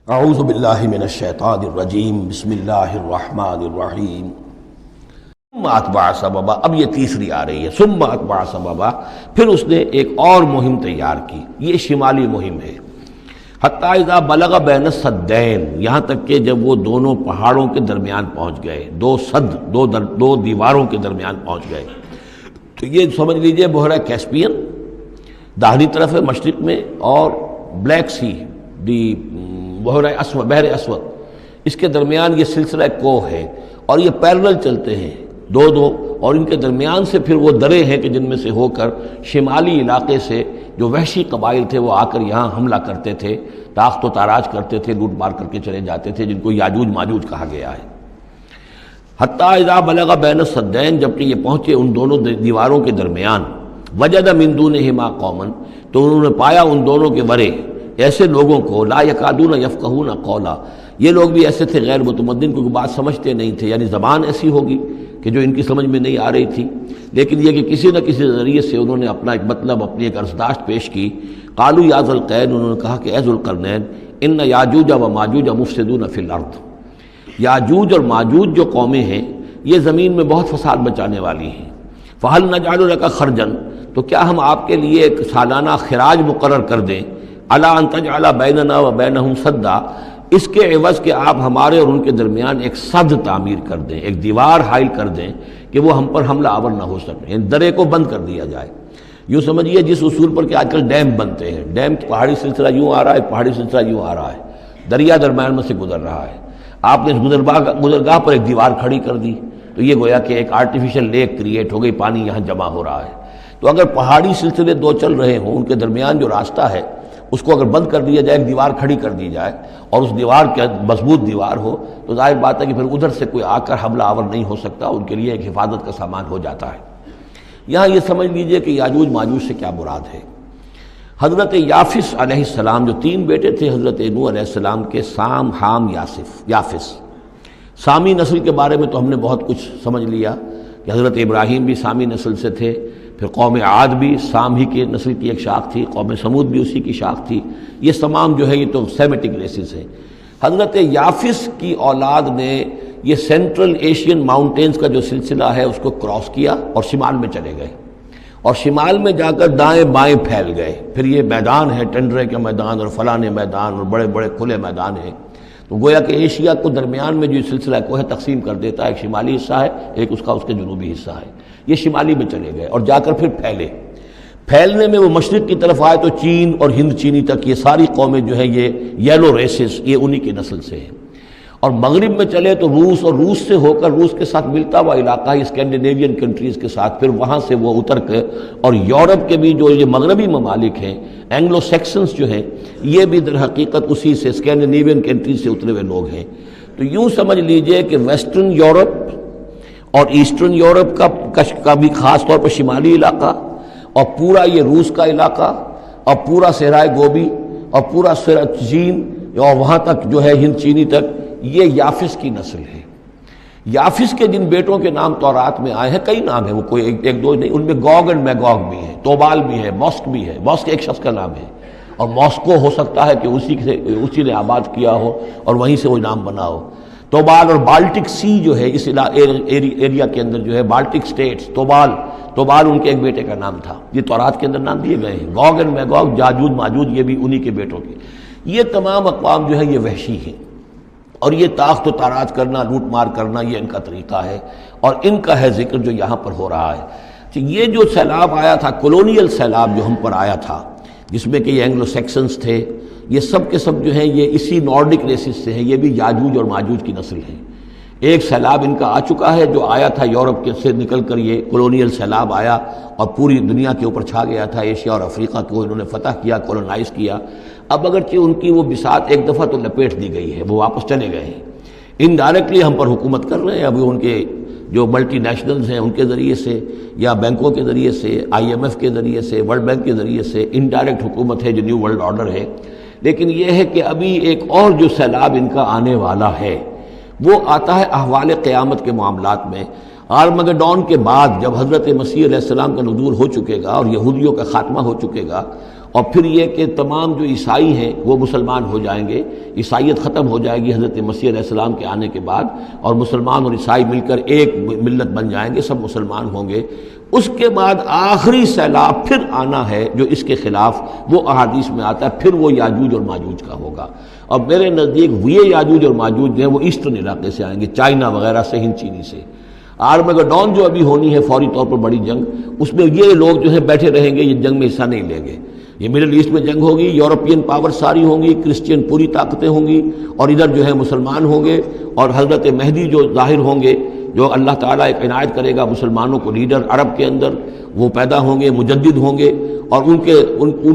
اعوذ باللہ من الشیطان الرجیم بسم اللہ الرحمن الرحیم ثم اتبع سببا. اب یہ تیسری آ رہی ہے ثم اتبع سببا. پھر اس نے ایک اور مہم تیار کی، یہ شمالی مہم ہے. حتی اذا بلغ بین السدین، یہاں تک کہ جب وہ دونوں پہاڑوں کے درمیان پہنچ گئے، دو دیواروں کے درمیان پہنچ گئے. تو یہ سمجھ لیجئے بحیرہ کیسپیئن داہنی طرف ہے مشرق میں، اور بلیک سی بحر اسود، اس کے درمیان یہ سلسلہ کوہ ہے، اور یہ پیرلل چلتے ہیں دو، اور ان کے درمیان سے پھر وہ درے ہیں کہ جن میں سے ہو کر شمالی علاقے سے جو وحشی قبائل تھے وہ آ کر یہاں حملہ کرتے تھے، تاخت و تاراج کرتے تھے، لوٹ مار کر کے چلے جاتے تھے، جن کو یاجوج ماجوج کہا گیا ہے. حتی اذا بلغ بین السدین، جبکہ یہ پہنچے ان دونوں دیواروں کے درمیان، وجد من دونہما قوما، تو انہوں نے پایا ان دونوں کے ورے ایسے لوگوں کو، لا یکادون یفقہون قولا، یہ لوگ بھی ایسے تھے غیر متمدن، کیونکہ بات سمجھتے نہیں تھے، یعنی زبان ایسی ہوگی کہ جو ان کی سمجھ میں نہیں آ رہی تھی، لیکن یہ کہ کسی نہ کسی ذریعے سے انہوں نے اپنا ایک مطلب، اپنی ایک عرضداشت پیش کی. قالوا یا ذوالقرنین، انہوں نے کہا کہ اے ذوالقرنین، ان یاجوج و ماجوج مفسدون فی الارض، یاجوج اور ماجوج جو قومیں ہیں یہ زمین میں بہت فساد مچانے والی ہیں. فہل نجعل لک خرجا، تو کیا ہم آپ کے لیے ایک سالانہ خراج مقرر کر دیں، الا ان تجعل بیننا و بینہم سدا، اس کے عوض کہ آپ ہمارے اور ان کے درمیان ایک سد تعمیر کر دیں، ایک دیوار حائل کر دیں کہ وہ ہم پر حملہ آور نہ ہو سکے، یعنی درے کو بند کر دیا جائے. یوں سمجھیے جس اصول پر کہ آج کل ڈیم بنتے ہیں، ڈیم پہاڑی سلسلہ یوں آ رہا ہے، پہاڑی سلسلہ یوں آ رہا ہے، دریا درمیان میں سے گزر رہا ہے، آپ نے اس گزرگاہ پر ایک دیوار کھڑی کر دی، تو یہ گویا کہ ایک آرٹیفیشل لیک کریٹ ہو گئی، پانی یہاں جمع ہو رہا ہے. تو اگر پہاڑی سلسلے دو چل رہے ہوں، ان کے درمیان جو راستہ ہے اس کو اگر بند کر دیا جائے، ایک دیوار کھڑی کر دی جائے، اور اس دیوار کے مضبوط دیوار ہو، تو ظاہر بات ہے کہ پھر ادھر سے کوئی آ کر حملہ آور نہیں ہو سکتا، ان کے لیے ایک حفاظت کا سامان ہو جاتا ہے. یہاں یہ سمجھ لیجئے کہ یاجوج ماجوج سے کیا مراد ہے. حضرت یافس علیہ السلام، جو تین بیٹے تھے حضرت نوح علیہ السلام کے، سام، حام، یافس. سامی نسل کے بارے میں تو ہم نے بہت کچھ سمجھ لیا کہ حضرت ابراہیم بھی سامی نسل سے تھے، پھر قوم عاد بھی سام ہی کی نسل کی ایک شاخ تھی، قوم سمود بھی اسی کی شاخ تھی. یہ تمام جو ہے یہ تو سیمیٹک ریسز ہیں. حضرت یافس کی اولاد نے یہ سینٹرل ایشین ماؤنٹینز کا جو سلسلہ ہے اس کو کراس کیا اور شمال میں چلے گئے، اور شمال میں جا کر دائیں بائیں پھیل گئے. پھر یہ میدان ہے، ٹنڈرے کے میدان اور فلانے میدان اور بڑے بڑے کھلے میدان ہیں. تو گویا کہ ایشیا کو درمیان میں جو سلسلہ کوہ تقسیم کر دیتا ہے، ایک شمالی حصہ ہے، ایک اس کے جنوبی حصہ ہے. یہ شمالی میں چلے گئے اور جا کر پھر پھیلنے میں وہ مشرق کی طرف آئے تو چین اور ہند چینی تک یہ ساری قومیں جو ہیں یہ یلو ریسز، یہ انہی کی نسل سے ہیں. اور مغرب میں چلے تو روس، اور روس سے ہو کر روس کے ساتھ ملتا ہوا علاقہ ہے اسکینڈینیوین کنٹریز کے ساتھ، پھر وہاں سے وہ اتر کے، اور یورپ کے بھی جو یہ مغربی ممالک ہیں، اینگلو سیکسنز جو ہیں، یہ بھی در حقیقت اسی سے اسکینڈینیوین کنٹریز سے اترے ہوئے لوگ ہیں. تو یوں سمجھ لیجئے کہ ویسٹرن یورپ اور ایسٹرن یورپ کا بھی خاص طور پر شمالی علاقہ، اور پورا یہ روس کا علاقہ، اور پورا صحرائے گوبی، اور پورا چین، اور وہاں تک جو ہے ہند چینی تک، یہ یافس کی نسل ہے. یافس کے جن بیٹوں کے نام تورات میں آئے ہیں، کئی نام ہیں، وہ کوئی ایک دو نہیں، ان میں گوگ اینڈ میگوگ بھی ہے، توبال بھی ہے، موسک بھی ہے. موسک ایک شخص کا نام ہے، اور موسکو ہو سکتا ہے کہ اسی نے آباد کیا ہو اور وہیں سے وہ نام بنا ہو. توبال اور بالٹک سی جو ہے اس ایریا کے اندر جو ہے، بالٹک سٹیٹس، توبال ان کے ایک بیٹے کا نام تھا. یہ تورات کے اندر نام دیے گئے ہیں. گوگ اینڈ میگوگ، یاجوج ماجوج، یہ بھی انہی کے بیٹوں کے. یہ تمام اقوام جو ہے یہ وحشی ہیں، اور یہ تاخت و تاراج کرنا، لوٹ مار کرنا، یہ ان کا طریقہ ہے، اور ان کا ہے ذکر جو یہاں پر ہو رہا ہے. کہ یہ جو سیلاب آیا تھا، کولونیل سیلاب جو ہم پر آیا تھا، جس میں کہ یہ اینگلو سیکسنز تھے، یہ سب کے سب جو ہیں یہ اسی نارڈک ریسز سے ہیں، یہ بھی یاجوج اور ماجوج کی نسل ہیں. ایک سیلاب ان کا آ چکا ہے جو آیا تھا یورپ کے سے نکل کر، یہ کولونیل سیلاب آیا اور پوری دنیا کے اوپر چھا گیا تھا. ایشیا اور افریقہ کو انہوں نے فتح کیا، کولونائز کیا. اب اگرچہ ان کی وہ بساط ایک دفعہ تو لپیٹ دی گئی ہے، وہ واپس چلے گئے ہیں، انڈائریکٹلی ہم پر حکومت کر رہے ہیں. ابھی ان کے جو ملٹی نیشنلز ہیں ان کے ذریعے سے، یا بینکوں کے ذریعے سے، IMF کے ذریعے سے، ورلڈ بینک کے ذریعے سے انڈائریکٹ حکومت ہے جو نیو ورلڈ آرڈر ہے. لیکن یہ ہے کہ ابھی ایک اور جو سیلاب ان کا آنے والا ہے وہ آتا ہے احوال قیامت کے معاملات میں. آرمگڈون کے بعد جب حضرت مسیح علیہ السلام کا نزول ہو چکے گا اور یہودیوں کا خاتمہ ہو چکے گا، اور پھر یہ کہ تمام جو عیسائی ہیں وہ مسلمان ہو جائیں گے، عیسائیت ختم ہو جائے گی حضرت مسیح علیہ السلام کے آنے کے بعد، اور مسلمان اور عیسائی مل کر ایک ملت بن جائیں گے، سب مسلمان ہوں گے۔ اس کے بعد آخری سیلاب پھر آنا ہے جو اس کے خلاف، وہ احادیث میں آتا ہے، پھر وہ یاجوج اور ماجوج کا ہوگا۔ اور میرے نزدیک یہ یاجوج اور ماجوج جو ہیں وہ ایسٹرن علاقے سے آئیں گے، چائنا وغیرہ سے، ہند چینی سے۔ آرمگڈون جو ابھی ہونی ہے فوری طور پر بڑی جنگ، اس میں یہ لوگ جو ہے بیٹھے رہیں گے، یہ جنگ میں حصہ نہیں لیں گے۔ یہ مڈل ایسٹ میں جنگ ہوگی، یورپین پاور ساری ہوں گی، کرسچین پوری طاقتیں ہوں گی، اور ادھر جو ہے مسلمان ہوں گے، اور حضرت مہدی جو ظاہر ہوں گے، جو اللہ تعالیٰ ایک عنایت کرے گا مسلمانوں کو لیڈر عرب کے اندر، وہ پیدا ہوں گے، مجدد ہوں گے، اور ان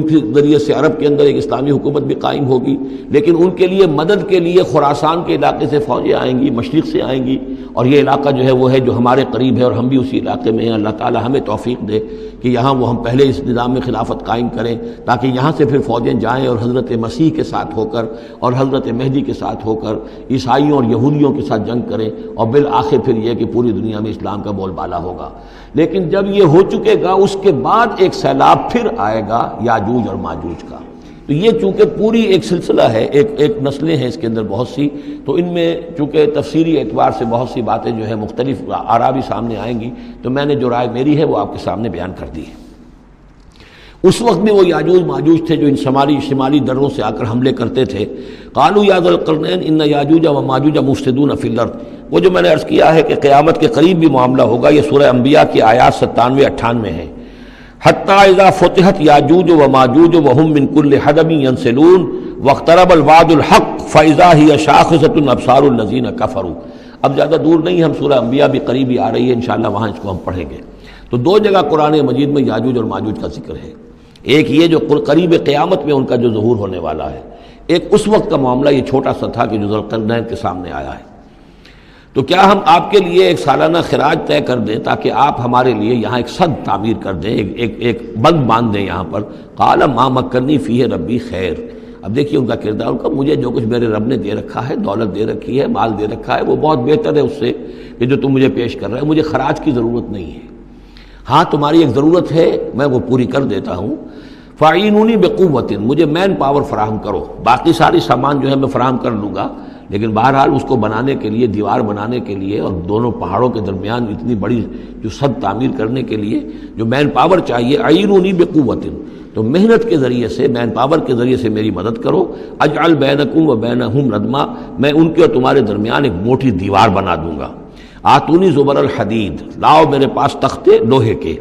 کے ذریعے سے عرب کے اندر ایک اسلامی حکومت بھی قائم ہوگی۔ لیکن ان کے لیے مدد کے لیے خراسان کے علاقے سے فوجیں آئیں گی، مشرق سے آئیں گی، اور یہ علاقہ جو ہے وہ ہے جو ہمارے قریب ہے، اور ہم بھی اسی علاقے میں ہیں۔ اللہ تعالیٰ ہمیں توفیق دے کہ یہاں وہ ہم پہلے اس نظام میں خلافت قائم کریں، تاکہ یہاں سے پھر فوجیں جائیں اور حضرت مسیح کے ساتھ ہو کر اور حضرت مہدی کے ساتھ ہو کر عیسائیوں اور یہودیوں کے ساتھ جنگ کریں، اور بالآخر پھر یہ کہ پوری دنیا میں اسلام کا بول بالا ہوگا۔ لیکن جب یہ ہو چکے گا، اس کے بعد ایک سیلاب پھر آئے گا یاجوج اور ماجوج کا۔ تو یہ چونکہ پوری ایک سلسلہ ہے، ایک نسلیں ہیں اس کے اندر بہت سی، تو ان میں چونکہ تفسیری اعتبار سے بہت سی باتیں جو ہے مختلف آراء بھی سامنے آئیں گی، تو میں نے جو رائے میری ہے وہ آپ کے سامنے بیان کر دی ہے۔ اس وقت میں وہ یاجوج ماجوج تھے جو ان شمالی دروں سے آ کر حملے کرتے تھے۔ قالوا یا ذا القرنین ان یاجوج و ماجوج مفسدون فی الارض، وہ جو میں نے عرض کیا ہے کہ قیامت کے قریب بھی معاملہ ہوگا، یہ سورہ انبیاء کی آیات 97-98 ہیں۔ حتی اذا فتحت یاجوج و ماجوج وهم من کل حدب ینسلون واقترب الوعد الحق فاذا هی شاخصۃ ابصار الذین کفروا۔ اب زیادہ دور نہیں، ہم سورہ انبیاء بھی قریب ہی آ رہی ہے، انشاءاللہ وہاں اس کو ہم پڑھیں گے۔ تو دو جگہ قرآن مجید میں یاجوج اور ماجوج کا ذکر ہے، ایک یہ جو قریب قیامت میں ان کا جو ظہور ہونے والا ہے، ایک اس وقت کا معاملہ یہ چھوٹا سا تھا کہ جو ذوالقرنین کے سامنے آیا ہے۔ تو کیا ہم آپ کے لیے ایک سالانہ خراج طے کر دیں تاکہ آپ ہمارے لیے یہاں ایک سد تعمیر کر دیں، ایک بند باندھ دیں یہاں پر؟ قال ما مکنی فیہ ربی خیر۔ اب دیکھیے ان کا کردار، ان کا مجھے جو کچھ میرے رب نے دے رکھا ہے، دولت دے رکھی ہے، مال دے رکھا ہے، وہ بہت بہتر ہے اس سے کہ جو تم مجھے پیش کر رہے ہو۔ مجھے خراج کی ضرورت نہیں ہے، ہاں تمہاری ایک ضرورت ہے، میں وہ پوری کر دیتا ہوں۔ فاعینونی بقوت، مجھے مین پاور فراہم کرو، باقی ساری سامان جو ہے میں فراہم کر لوں گا، لیکن بہرحال اس کو بنانے کے لیے، دیوار بنانے کے لیے اور دونوں پہاڑوں کے درمیان اتنی بڑی جو سد تعمیر کرنے کے لیے جو مین پاور چاہیے، اعینونی بقوت، تو محنت کے ذریعے سے، مین پاور کے ذریعے سے میری مدد کرو۔ اجعل بینکم و بینہم ردما، میں ان کے اور تمہارے درمیان ایک موٹی دیوار بنا دوں گا۔ آتونی زبر الحدید، لاؤ میرے پاس تختے لوہے کے۔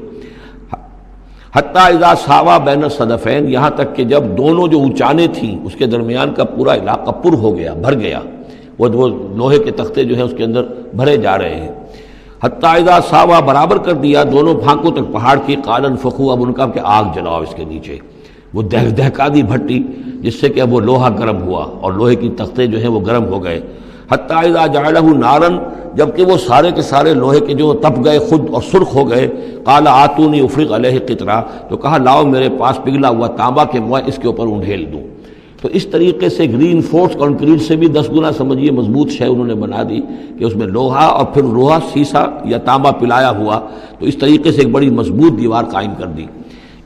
حتی اذا ساوا بین الصدفین، یہاں تک کہ جب دونوں جو اونچانے تھیں اس کے درمیان کا پورا علاقہ پر ہو گیا، بھر گیا، وہ لوہے کے تختے جو ہیں اس کے اندر بھرے جا رہے ہیں۔ حتی اذا ساوا، برابر کر دیا دونوں پھانکوں تک پہاڑ کی، قال انفخوا، اب ان کا کہ آگ جلاؤ اس کے نیچے، وہ دہکا دی بھٹی جس سے کہ اب وہ لوہا گرم ہوا اور لوہے کی تختے جو ہیں وہ گرم ہو گئے۔ حتی اذا جعلہ نارا، جبکہ وہ سارے کے سارے لوہے کے جو تپ گئے خود اور سرخ ہو گئے۔ قال آتونی افرغ علیہ قطرہ، تو کہا لاؤ میرے پاس پگھلا ہوا تانبا کہ میں اس کے اوپر انڈھیل دوں۔ تو اس طریقے سے گرین فورس کنکریٹ سے بھی 10 گنا سمجھیے مضبوط شے انہوں نے بنا دی کہ اس میں لوہا اور پھر لوہا سیسا یا تانبا پلایا ہوا، تو اس طریقے سے ایک بڑی مضبوط دیوار قائم کر دی۔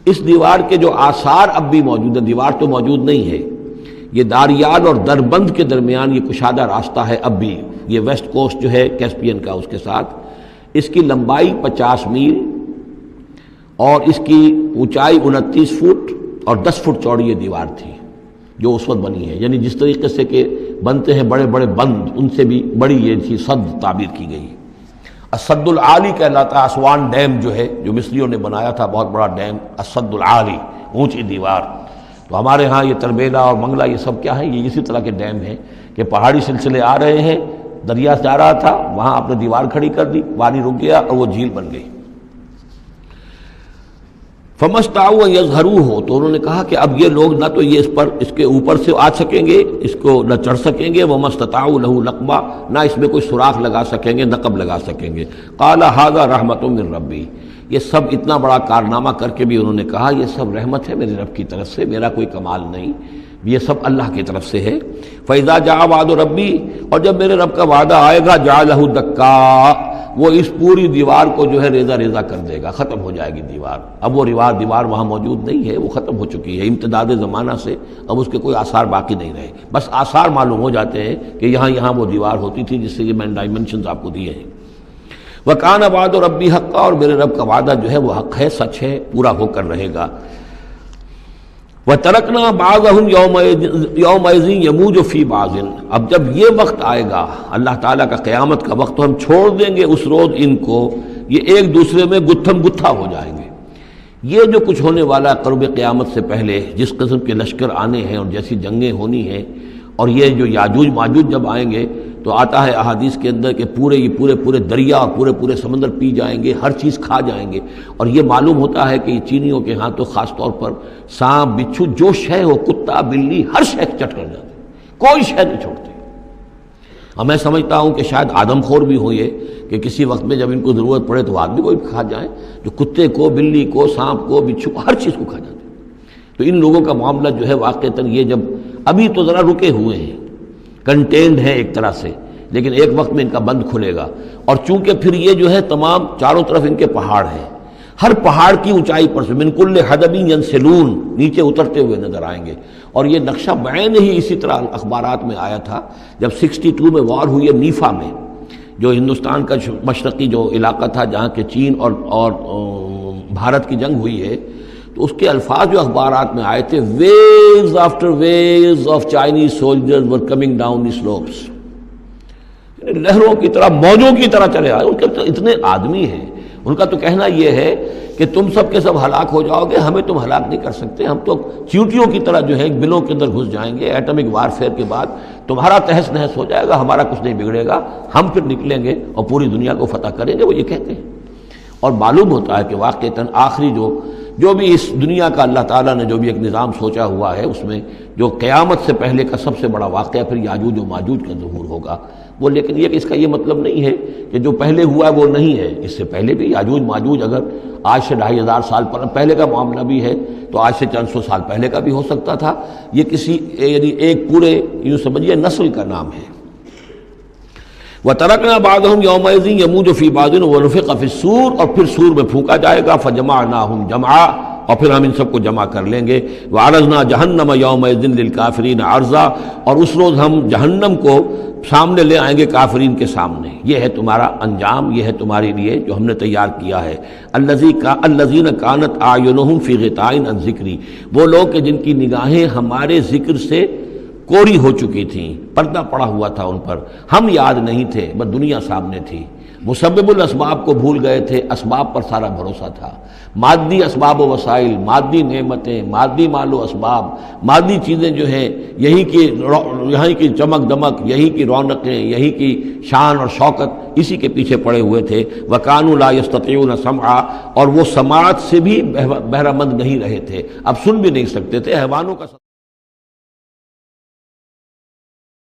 اس دیوار کے جو آثار اب بھی موجود ہیں، دیوار تو موجود نہیں ہے، یہ داریال اور دربند کے درمیان یہ کشادہ راستہ ہے اب بھی، یہ ویسٹ کوسٹ جو ہے کیسپین کا، اس کے ساتھ اس کی لمبائی 50 میل اور اس کی اونچائی 29 فٹ اور 10 فٹ چوڑی یہ دیوار تھی جو اس وقت بنی ہے۔ یعنی جس طریقے سے کہ بنتے ہیں بڑے بڑے بند، ان سے بھی بڑی یہ تھی سد تعبیر کی گئی۔ السد العالی کہلاتا ہے، اسوان ڈیم جو ہے جو مصریوں نے بنایا تھا، بہت بڑا ڈیم، السد العالی، اونچی دیوار۔ تو ہمارے ہاں یہ تربیلا اور منگلا یہ سب کیا ہے، یہ اسی طرح کے ڈیم ہیں کہ پہاڑی سلسلے آ رہے ہیں، دریا جا رہا تھا، وہاں آپ نے دیوار کھڑی کر دی، پانی رک گیا اور وہ جھیل بن گئی۔ فَمَسْتَعُوا أَن يَظْهَرُوهُ، تو انہوں نے کہا کہ اب یہ لوگ نہ تو یہ اس کے اوپر سے آ سکیں گے، اس کو نہ چڑھ سکیں گے، وَمَا اسْتَطَاعُوا لَهُ نَقْبًا، نہ اس میں کوئی سوراخ لگا سکیں گے، نقب لگا سکیں گے۔ قَالَ هَذَا رَحْمَةٌ مِّن رَّبِّي، یہ سب اتنا بڑا کارنامہ کر کے بھی انہوں نے کہا یہ سب رحمت ہے میرے رب کی طرف سے، میرا کوئی کمال نہیں، یہ سب اللہ کی طرف سے ہے۔ فَإِذَا جَاءَ وَعْدُ رَبِّي، اور جب میرے رب کا وعدہ آئے گا، جَعَلَهُ دَكَّاءَ، وہ اس پوری دیوار کو جو ہے ریزہ ریزہ کر دے گا، ختم ہو جائے گی دیوار۔ اب وہ دیوار وہاں موجود نہیں ہے، وہ ختم ہو چکی ہے امتداد زمانہ سے، اب اس کے کوئی آثار باقی نہیں رہے، بس آثار معلوم ہو جاتے ہیں کہ یہاں وہ دیوار ہوتی تھی، جس سے یہ میں نے ڈائمنشنز آپ کو دیے ہیں۔ وَكَانَ وَعْدُ رَبِّي حَقًّا، اور میرے رب کا وعدہ جو ہے وہ حق ہے، سچ ہے، پورا ہو کر رہے گا۔ وَتَرَكْنَا بَعْضَهُمْ يَوْمَئِذٍ يَمُوجُ فِي بَعْضٍ، اب جب یہ وقت آئے گا اللہ تعالیٰ کا قیامت کا وقت، تو ہم چھوڑ دیں گے اس روز ان کو، یہ ایک دوسرے میں گتھم گتھا ہو جائیں گے۔ یہ جو کچھ ہونے والا قرب قیامت سے پہلے جس قسم کے لشکر آنے ہیں اور جیسی جنگیں ہونی ہیں، اور یہ جو یاجوج ماجوج جب آئیں گے تو آتا ہے احادیث کے اندر کہ پورے دریا اور پورے سمندر پی جائیں گے، ہر چیز کھا جائیں گے، اور یہ معلوم ہوتا ہے کہ یہ چینیوں کے ہاں تو خاص طور پر سانپ بچھو جو شے ہو، کتا بلی، ہر شے چٹ کر جاتے ہیں، کوئی شے نہیں چھوڑتے۔ اور میں سمجھتا ہوں کہ شاید آدم خور بھی ہو یہ کہ کسی وقت میں جب ان کو ضرورت پڑے تو آدمی کو بھی کھا جائیں، جو کتے کو، بلی کو، سانپ کو، بچھو کو، ہر چیز کو کھا جاتے ہیں۔ تو ان لوگوں کا معاملہ جو ہے واقعتاً یہ جب ابھی تو ذرا رکے ہوئے ہیں، کنٹینڈ ہیں ایک طرح سے، لیکن ایک وقت میں ان کا بند کھلے گا، اور چونکہ پھر یہ جو ہے تمام چاروں طرف ان کے پہاڑ ہیں، ہر پہاڑ کی اونچائی پر سے من کل حدب ینسلون نیچے اترتے ہوئے نظر آئیں گے۔ اور یہ نقشہ بعین ہی اسی طرح اخبارات میں آیا تھا جب 62 میں وار ہوئی ہے نیفا میں، جو ہندوستان کا مشرقی جو علاقہ تھا جہاں کہ چین اور بھارت کی جنگ ہوئی ہے، تو اس کے الفاظ جو اخبارات میں آئے تھے، waves after waves of Chinese soldiers were coming down the slopes, لہروں کی طرح، موجوں کی طرح چلے آئے۔ ان کے اتنے آدمی ہیں، ان کا تو کہنا یہ ہے کہ تم سب کے سب ہلاک ہو جاؤ گے، ہمیں تم ہلاک نہیں کر سکتے، ہم تو چیونٹیوں کی طرح جو ہے بلوں کے اندر گھس جائیں گے، ایٹمک وارفیئر کے بعد تمہارا تہس نہس ہو جائے گا، ہمارا کچھ نہیں بگڑے گا، ہم پھر نکلیں گے اور پوری دنیا کو فتح کریں گے، وہ یہ کہتے ہیں۔ اور معلوم ہوتا ہے کہ واقعتاً آخری جو بھی اس دنیا کا اللہ تعالیٰ نے جو بھی ایک نظام سوچا ہوا ہے، اس میں جو قیامت سے پہلے کا سب سے بڑا واقعہ پھر یاجوج و ماجوج کا ظہور ہوگا وہ، لیکن یہ کہ اس کا یہ مطلب نہیں ہے کہ جو پہلے ہوا ہے وہ نہیں ہے، اس سے پہلے بھی یاجوج ماجوج اگر آج سے 2500 سال پہلے کا معاملہ بھی ہے تو آج سے چند سو سال پہلے کا بھی ہو سکتا تھا۔ یہ کسی یعنی ایک پورے یوں سمجھیے نسل کا نام ہے۔ وَتَرَكْنَا بَعْضَهُمْ يَوْمَئِذٍ يَمُوجُ فِي بَعْضٍ وَنُفِخَ فِي الصُّورِ، اور پھر سور میں پھونکا جائے گا، فَجَمَعْنَاهُمْ جَمْعًا، اور پھر ہم ان سب کو جمع کر لیں گے۔ وَعَرَضْنَا جَهَنَّمَ يَوْمَئِذٍ لِلْكَافِرِينَ عَرْضًا، اور اس روز ہم جہنم کو سامنے لے آئیں گے کافرین کے سامنے۔ یہ ہے تمہارا انجام، یہ ہے تمہارے لیے جو ہم نے تیار کیا ہے۔ الَّذِينَ كَانَتْ أَعْيُنُهُمْ فِي غِطَاءٍ عَنْ ذِكْرِي، وہ لوگ کہ جن کی نگاہیں ہمارے ذکر سے کوری ہو چکی تھیں، پردہ پڑا ہوا تھا ان پر، ہم یاد نہیں تھے، بس دنیا سامنے تھی، مسبب الاسباب کو بھول گئے تھے، اسباب پر سارا بھروسہ تھا، مادی اسباب و وسائل، مادی نعمتیں، مادی مال و اسباب، مادی چیزیں جو ہیں، یہیں کی چمک دمک، یہی کی رونقیں، یہی کی شان اور شوکت، اسی کے پیچھے پڑے ہوئے تھے۔ وَكَانُوا لَا يَسْتَطِيعُونَ سَمْعًا، اور وہ سماعت سے بھی بہرہ مند نہیں رہے تھے، اب سن بھی نہیں سکتے تھے، حیوانوں کا